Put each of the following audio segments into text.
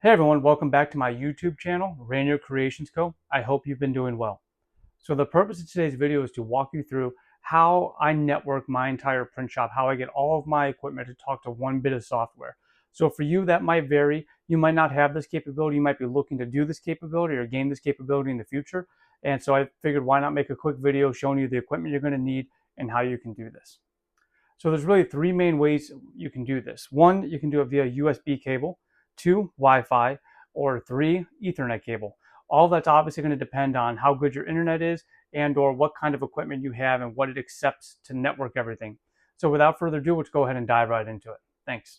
Hey everyone, welcome back to my YouTube channel, Rainier Creations Co. I hope you've been doing well. So the purpose of today's video is to walk you through how I network my entire print shop, how I get all of my equipment to talk to one bit of software. So for you, that might vary. You might not have this capability. You might be looking to do this capability or gain this capability in the future. And so I figured why not make a quick video showing you the equipment you're going to need and how you can do this. So there's really three main ways you can do this. One, you can do it via USB cable. Two, Wi-Fi. Or three, Ethernet cable. All that's obviously going to depend on how good your internet is and or what kind of equipment you have and what it accepts to network everything. So without further ado, let's go ahead and dive right into it. Thanks.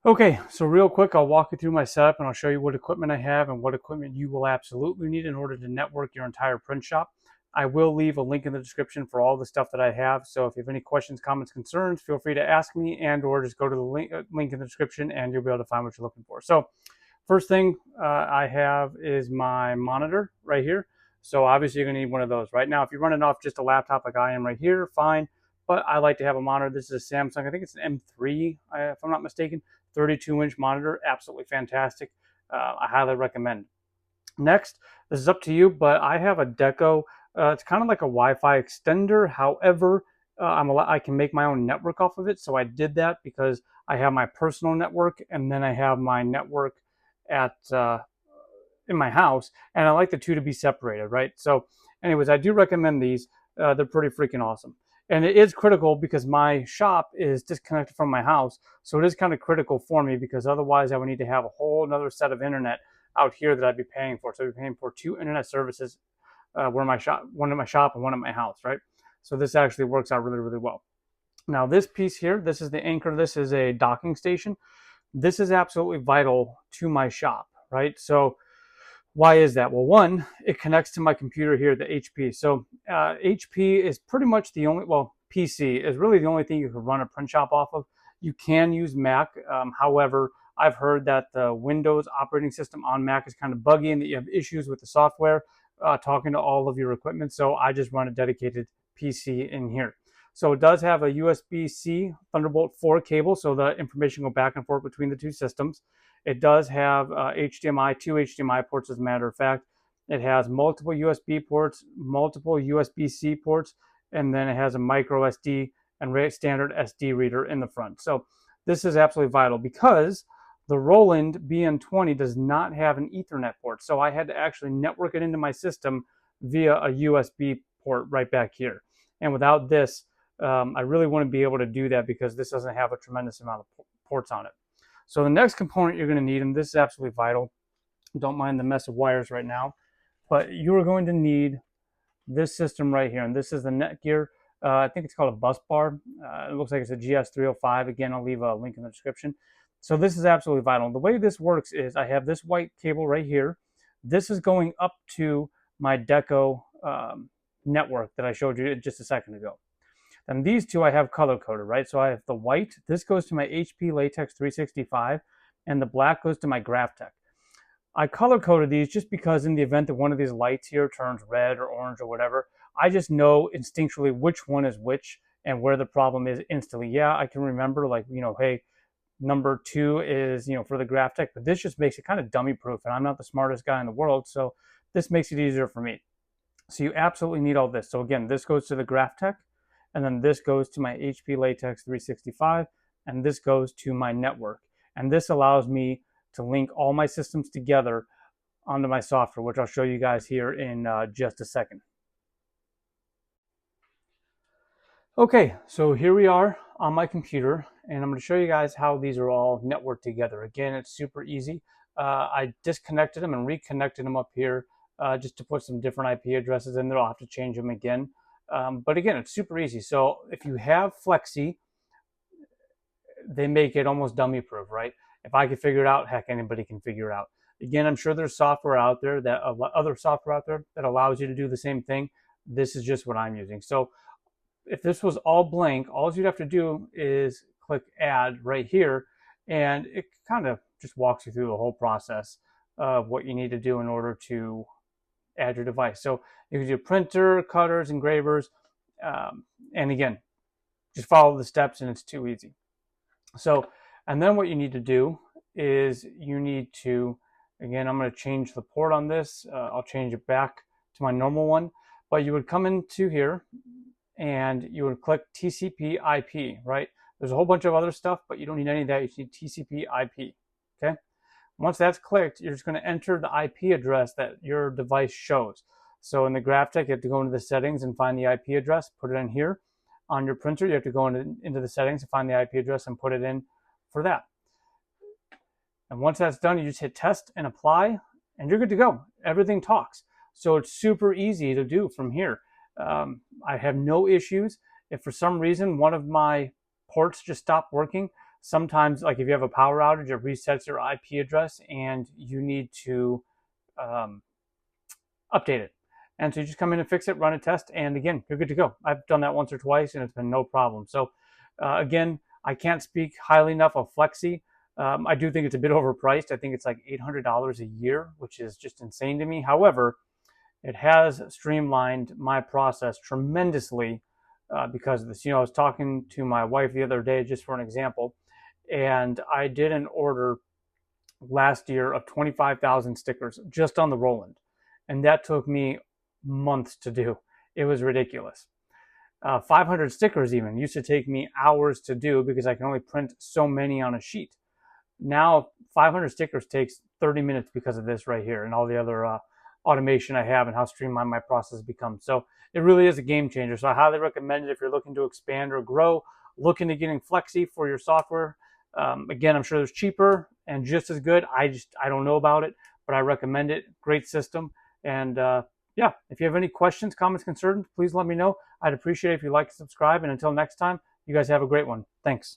Okay, so real quick, I'll walk you through my setup and I'll show you what equipment I have and what equipment you will absolutely need in order to network your entire print shop. I will leave a link in the description for all the stuff that I have. So if you have any questions, comments, concerns, feel free to ask me and or just go to the link in the description and you'll be able to find what you're looking for. So first thing I have is my monitor right here. So obviously you're gonna need one of those. Right now, if you're running off just a laptop like I am right here, fine. But I like to have a monitor. This is a Samsung, I think it's an M3, if I'm not mistaken, 32-inch monitor, absolutely fantastic. I highly recommend. Next, this is up to you, but I have a Deco. It's kind of like a Wi-Fi extender. However, I can make my own network off of it. So I did that because I have my personal network and then I have my network at in my house, and I like the two to be separated, right? So anyways, I do recommend these. They're pretty freaking awesome. And it is critical because my shop is disconnected from my house. So it is kind of critical for me because otherwise I would need to have a whole another set of internet out here that I'd be paying for. So I'd be paying for two internet services, one at my shop and one at my house, right? So this actually works out really, really well. Now this piece here, this is the anchor. This is a docking station. This is absolutely vital to my shop, right? So why is that? Well, one, it connects to my computer here, the HP. So HP is pretty much the only, well, PC is really the only thing you can run a print shop off of. You can use Mac. However, I've heard that the Windows operating system on Mac is kind of buggy and that you have issues with the software talking to all of your equipment. So I just run a dedicated PC in here. So it does have a USB-C Thunderbolt 4 cable, so the information go back and forth between the two systems. It does have HDMI, two HDMI ports as a matter of fact. It has multiple USB ports, multiple USB-C ports, and then it has a micro SD and standard SD reader in the front. So this is absolutely vital because the Roland BN20 does not have an Ethernet port. So I had to actually network it into my system via a USB port right back here. And without this, I really wouldn't be able to do that because this doesn't have a tremendous amount of ports on it. So the next component you're going to need, and this is absolutely vital, don't mind the mess of wires right now, but you are going to need this system right here. And this is the Netgear. I think it's called a bus bar. It looks like it's a GS305. Again, I'll leave a link in the description. So this is absolutely vital. The way this works is I have this white cable right here. This is going up to my Deco network that I showed you just a second ago. And these two I have color coded, right? So I have the white, this goes to my HP Latex 365, and the black goes to my GrafTech. I color coded these just because in the event that one of these lights here turns red or orange or whatever, I just know instinctually which one is which and where the problem is instantly. Yeah, I can remember like, hey, number 2 is, for the GrafTech, but this just makes it kind of dummy proof, and I'm not the smartest guy in the world, so this makes it easier for me. So you absolutely need all this. So again, this goes to the GrafTech, and then this goes to my HP Latex 365, and this goes to my network. And this allows me to link all my systems together onto my software, which I'll show you guys here in just a second. Okay, so here we are on my computer, and I'm going to show you guys how these are all networked together. Again, it's super easy. I disconnected them and reconnected them up here just to put some different IP addresses in there. I'll have to change them again. But again, it's super easy. So if you have Flexi, they make it almost dummy proof, right? If I can figure it out, heck, anybody can figure it out. Again, I'm sure there's software out there other software out there that allows you to do the same thing. This is just what I'm using. So if this was all blank, all you'd have to do is click add right here, and it kind of just walks you through the whole process of what you need to do in order to add your device. So you can do printer, cutters, engravers, and again, just follow the steps and it's too easy. So, and then what you need to do is you need to, again, I'm going to change the port on this. I'll change it back to my normal one. But you would come into here and you would click TCP IP, right? There's a whole bunch of other stuff, but you don't need any of that. You just need TCP IP, okay? Once that's clicked, you're just going to enter the IP address that your device shows. So in the GraphTech, you have to go into the settings and find the IP address, put it in here. On your printer, you have to go into the settings and find the IP address and put it in for that. And once that's done, you just hit test and apply, and you're good to go. Everything talks. So it's super easy to do from here. I have no issues. If for some reason one of my ports just stopped working, sometimes, like if you have a power outage, it resets your IP address and you need to update it. And so you just come in and fix it, run a test, and again, you're good to go. I've done that once or twice and it's been no problem. So again, I can't speak highly enough of Flexi. I do think it's a bit overpriced. I think it's like $800 a year, which is just insane to me. However, it has streamlined my process tremendously because of this. You know, I was talking to my wife the other day, just for an example, and I did an order last year of 25,000 stickers just on the Roland. And that took me months to do. It was ridiculous. 500 stickers even used to take me hours to do because I can only print so many on a sheet. Now 500 stickers takes 30 minutes because of this right here and all the other automation I have and how streamlined my process becomes. So it really is a game changer. So I highly recommend it if you're looking to expand or grow, looking to getting Flexi for your software. Again, I'm sure there's cheaper and just as good. I don't know about it, but I recommend it. Great system. And yeah, if you have any questions, comments, concerns, please let me know. I'd appreciate it if you like and subscribe. And until next time, you guys have a great one. Thanks.